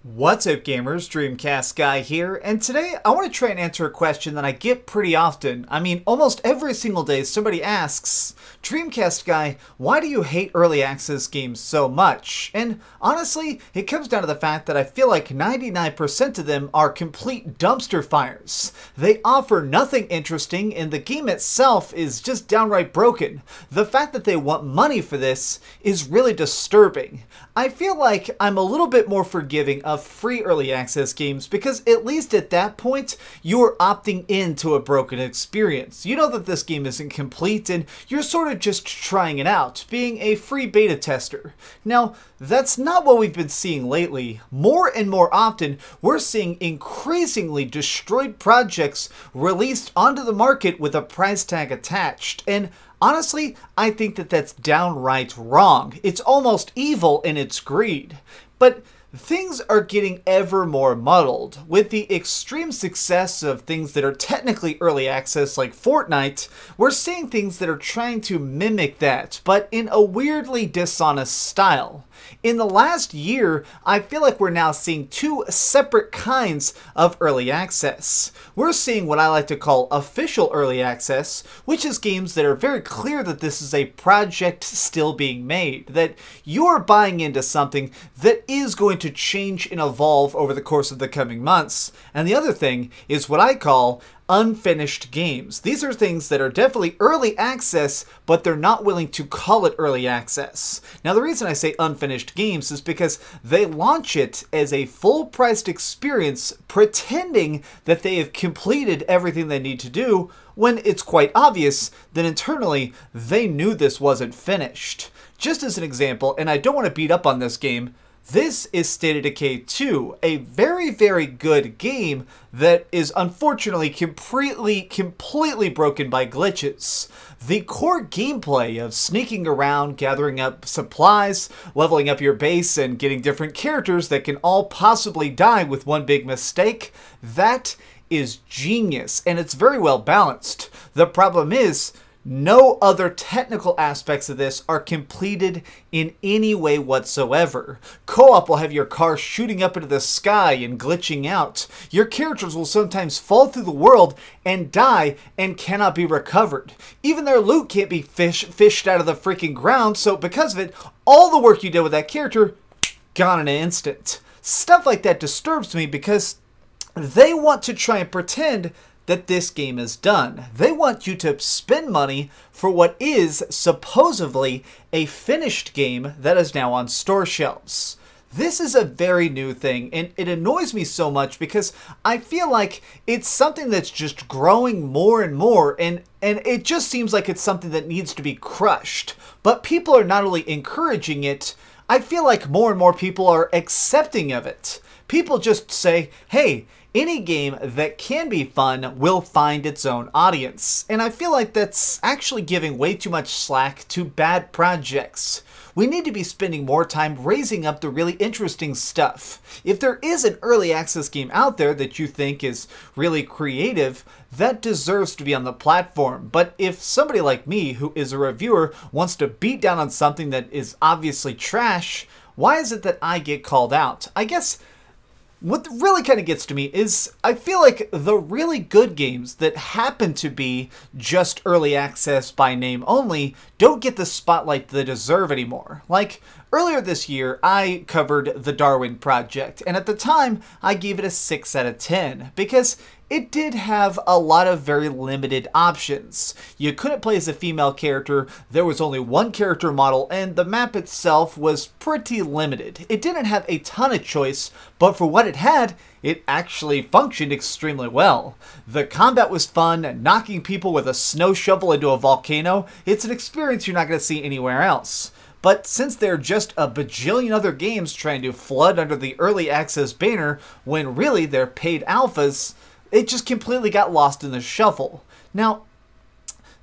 What's up gamers, DreamcastGuy here, and today I want to try and answer a question that I get pretty often. I mean, almost every single day somebody asks, DreamcastGuy, why do you hate early access games so much? And honestly, it comes down to the fact that I feel like 99% of them are complete dumpster fires. They offer nothing interesting and the game itself is just downright broken. The fact that they want money for this is really disturbing. I feel like I'm a little bit more forgiving of free early access games because at least at that point, you're opting into a broken experience. You know that this game isn't complete and you're sort of just trying it out, being a free beta tester. Now, that's not what we've been seeing lately. More and more often, we're seeing increasingly destroyed projects released onto the market with a price tag attached. And honestly, I think that that's downright wrong. It's almost evil in its greed. But things are getting ever more muddled. With the extreme success of things that are technically early access like Fortnite, we're seeing things that are trying to mimic that, but in a weirdly dishonest style. In the last year, I feel like we're now seeing two separate kinds of early access. We're seeing what I like to call official early access, which is games that are very clear that this is a project still being made, that you're buying into something that is going to change and evolve over the course of the coming months. And the other thing is what I call unfinished games. These are things that are definitely early access, but they're not willing to call it early access. Now, the reason I say unfinished games is because they launch it as a full-priced experience, pretending that they have completed everything they need to do, when it's quite obvious that internally they knew this wasn't finished. Just as an example, and I don't want to beat up on this game, this is State of Decay 2, a very, very good game that is unfortunately completely broken by glitches. The core gameplay of sneaking around, gathering up supplies, leveling up your base, and getting different characters that can all possibly die with one big mistake, that is genius, and it's very well balanced. The problem is, no other technical aspects of this are completed in any way whatsoever. Co-op will have your car shooting up into the sky and glitching out. Your characters will sometimes fall through the world and die and cannot be recovered. Even their loot can't be fished out of the freaking ground, so because of it, all the work you did with that character, gone in an instant. Stuff like that disturbs me because they want to try and pretend that this game is done. They want you to spend money for what is supposedly a finished game that is now on store shelves. This is a very new thing, and it annoys me so much because I feel like it's something that's just growing more and more, and it just seems like it's something that needs to be crushed. But people are not only encouraging it, I feel like more and more people are accepting of it. People just say, hey, any game that can be fun will find its own audience. And I feel like that's actually giving way too much slack to bad projects. We need to be spending more time raising up the really interesting stuff. If there is an early access game out there that you think is really creative, that deserves to be on the platform. But if somebody like me, who is a reviewer, wants to beat down on something that is obviously trash, why is it that I get called out? I guess what really kind of gets to me is I feel like the really good games that happen to be just early access by name only don't get the spotlight they deserve anymore. Like, earlier this year, I covered the Darwin Project, and at the time, I gave it a 6 out of 10, because it did have a lot of very limited options. You couldn't play as a female character, there was only one character model, and the map itself was pretty limited. It didn't have a ton of choice, but for what it had, it actually functioned extremely well. The combat was fun, knocking people with a snow shovel into a volcano. It's an experience you're not going to see anywhere else. But since there are just a bajillion other games trying to flood under the early access banner when really they're paid alphas, it just completely got lost in the shuffle. Now,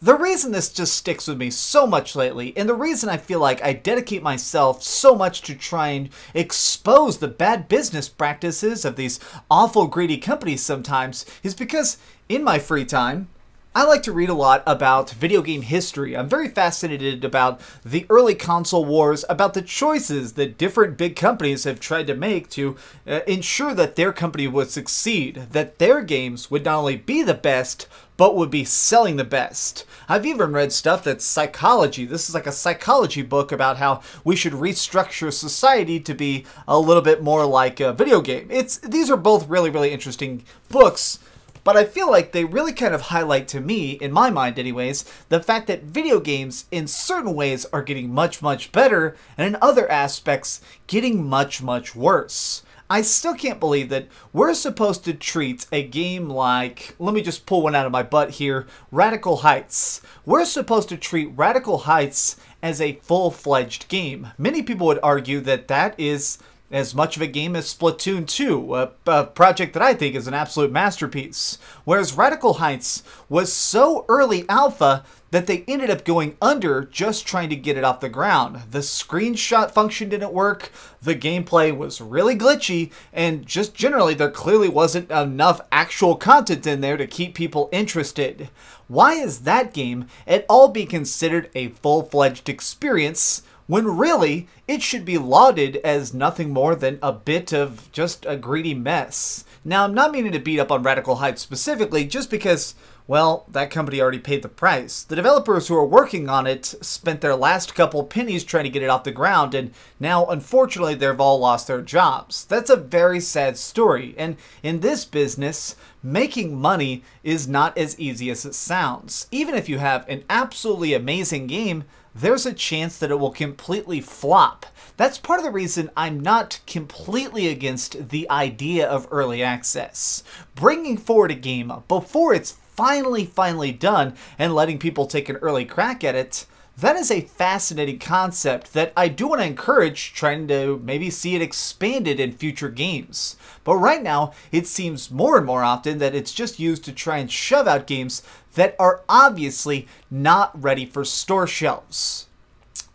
the reason this just sticks with me so much lately, and the reason I feel like I dedicate myself so much to try and expose the bad business practices of these awful greedy companies sometimes, is because in my free time, I like to read a lot about video game history. I'm very fascinated about the early console wars, about the choices that different big companies have tried to make to ensure that their company would succeed, that their games would not only be the best, but would be selling the best. I've even read stuff that's psychology. This is like a psychology book about how we should restructure society to be a little bit more like a video game. These are both really, really interesting books. But I feel like they really kind of highlight to me, in my mind anyways, the fact that video games in certain ways are getting much, much better, and in other aspects, getting much, much worse. I still can't believe that we're supposed to treat a game like, let me just pull one out of my butt here, Radical Heights. We're supposed to treat Radical Heights as a full-fledged game. Many people would argue that that is as much of a game as Splatoon 2, a project that I think is an absolute masterpiece. Whereas Radical Heights was so early alpha that they ended up going under just trying to get it off the ground. The screenshot function didn't work, the gameplay was really glitchy, and just generally there clearly wasn't enough actual content in there to keep people interested. Why is that game at all be considered a full-fledged experience when really it should be lauded as nothing more than a bit of just a greedy mess? Now, I'm not meaning to beat up on Radical Heights specifically just because, well, that company already paid the price. The developers who are working on it spent their last couple pennies trying to get it off the ground, and now, unfortunately, they've all lost their jobs. That's a very sad story, and in this business, making money is not as easy as it sounds. Even if you have an absolutely amazing game, there's a chance that it will completely flop. That's part of the reason I'm not completely against the idea of early access. Bringing forward a game before it's finally done and letting people take an early crack at it, that is a fascinating concept that I do want to encourage, trying to maybe see it expanded in future games. But right now, it seems more and more often that it's just used to try and shove out games that are obviously not ready for store shelves.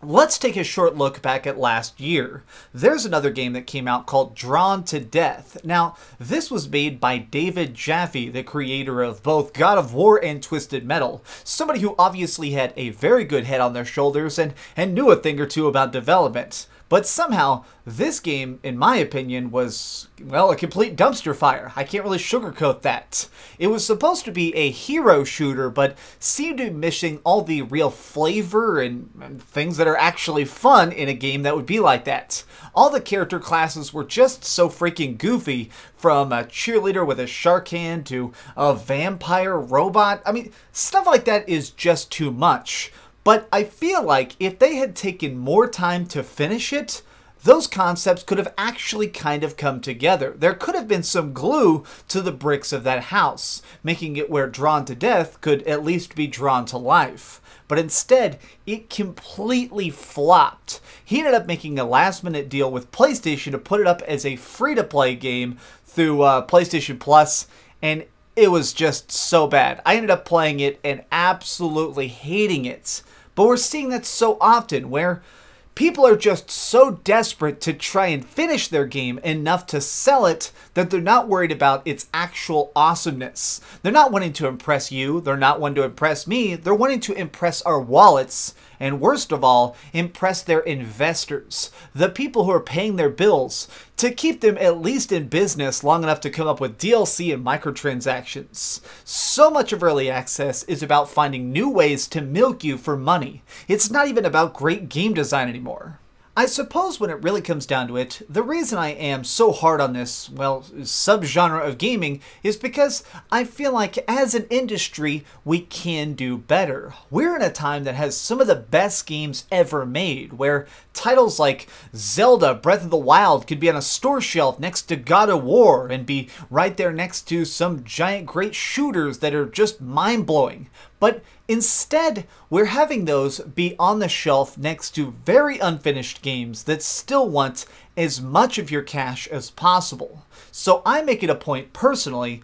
Let's take a short look back at last year. There's another game that came out called Drawn to Death. Now, this was made by David Jaffe, the creator of both God of War and Twisted Metal. Somebody who obviously had a very good head on their shoulders and knew a thing or two about development. But somehow, this game, in my opinion, was, well, a complete dumpster fire. I can't really sugarcoat that. It was supposed to be a hero shooter, but seemed to be missing all the real flavor and things that are actually fun in a game that would be like that. All the character classes were just so freaking goofy, from a cheerleader with a shark hand to a vampire robot. I mean, stuff like that is just too much. But I feel like if they had taken more time to finish it, those concepts could have actually kind of come together. There could have been some glue to the bricks of that house, making it where Drawn to Death could at least be drawn to life. But instead, it completely flopped. He ended up making a last-minute deal with PlayStation to put it up as a free-to-play game through PlayStation Plus, and it was just so bad. I ended up playing it and absolutely hating it. But we're seeing that so often, where people are just so desperate to try and finish their game enough to sell it that they're not worried about its actual awesomeness. They're not wanting to impress you, they're not wanting to impress me, they're wanting to impress our wallets, and worst of all, impress their investors, the people who are paying their bills, to keep them at least in business long enough to come up with DLC and microtransactions. So much of early access is about finding new ways to milk you for money. It's not even about great game design anymore. I suppose when it really comes down to it, the reason I am so hard on this, well, subgenre of gaming is because I feel like as an industry, we can do better. We're in a time that has some of the best games ever made, where titles like Zelda Breath of the Wild could be on a store shelf next to God of War and be right there next to some giant great shooters that are just mind-blowing. But instead, we're having those be on the shelf next to very unfinished games that still want as much of your cash as possible. So I make it a point personally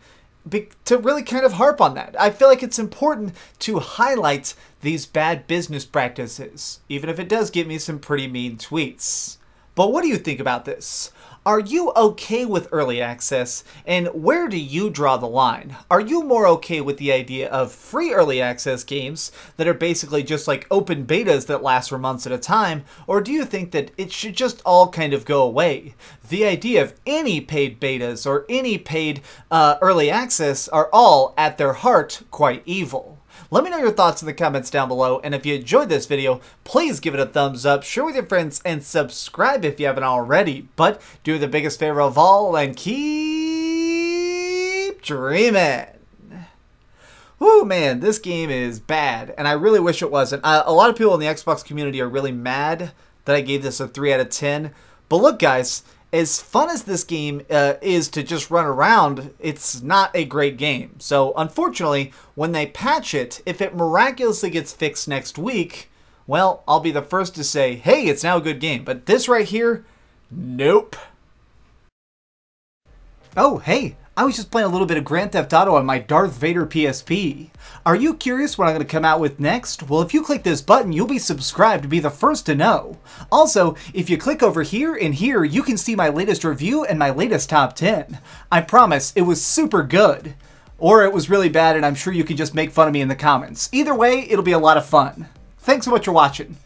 to really kind of harp on that. I feel like it's important to highlight these bad business practices, even if it does get me some pretty mean tweets. But what do you think about this? Are you okay with early access, and where do you draw the line? Are you more okay with the idea of free early access games that are basically just like open betas that last for months at a time, or do you think that it should just all kind of go away? The idea of any paid betas or any paid early access are all, at their heart, quite evil. Let me know your thoughts in the comments down below, and if you enjoyed this video, please give it a thumbs up, share with your friends, and subscribe if you haven't already. But do the biggest favor of all and keep dreaming. Woo, man, this game is bad, and I really wish it wasn't. A lot of people in the Xbox community are really mad that I gave this a 3 out of 10. But look, guys, as fun as this game is to just run around, it's not a great game. So, unfortunately, when they patch it, if it miraculously gets fixed next week, well, I'll be the first to say, hey, it's now a good game. But this right here, nope. Oh, hey, I was just playing a little bit of Grand Theft Auto on my Darth Vader PSP. Are you curious what I'm going to come out with next? Well, if you click this button, you'll be subscribed to be the first to know. Also, if you click over here and here, you can see my latest review and my latest top 10. I promise, it was super good. Or it was really bad, and I'm sure you can just make fun of me in the comments. Either way, it'll be a lot of fun. Thanks so much for watching.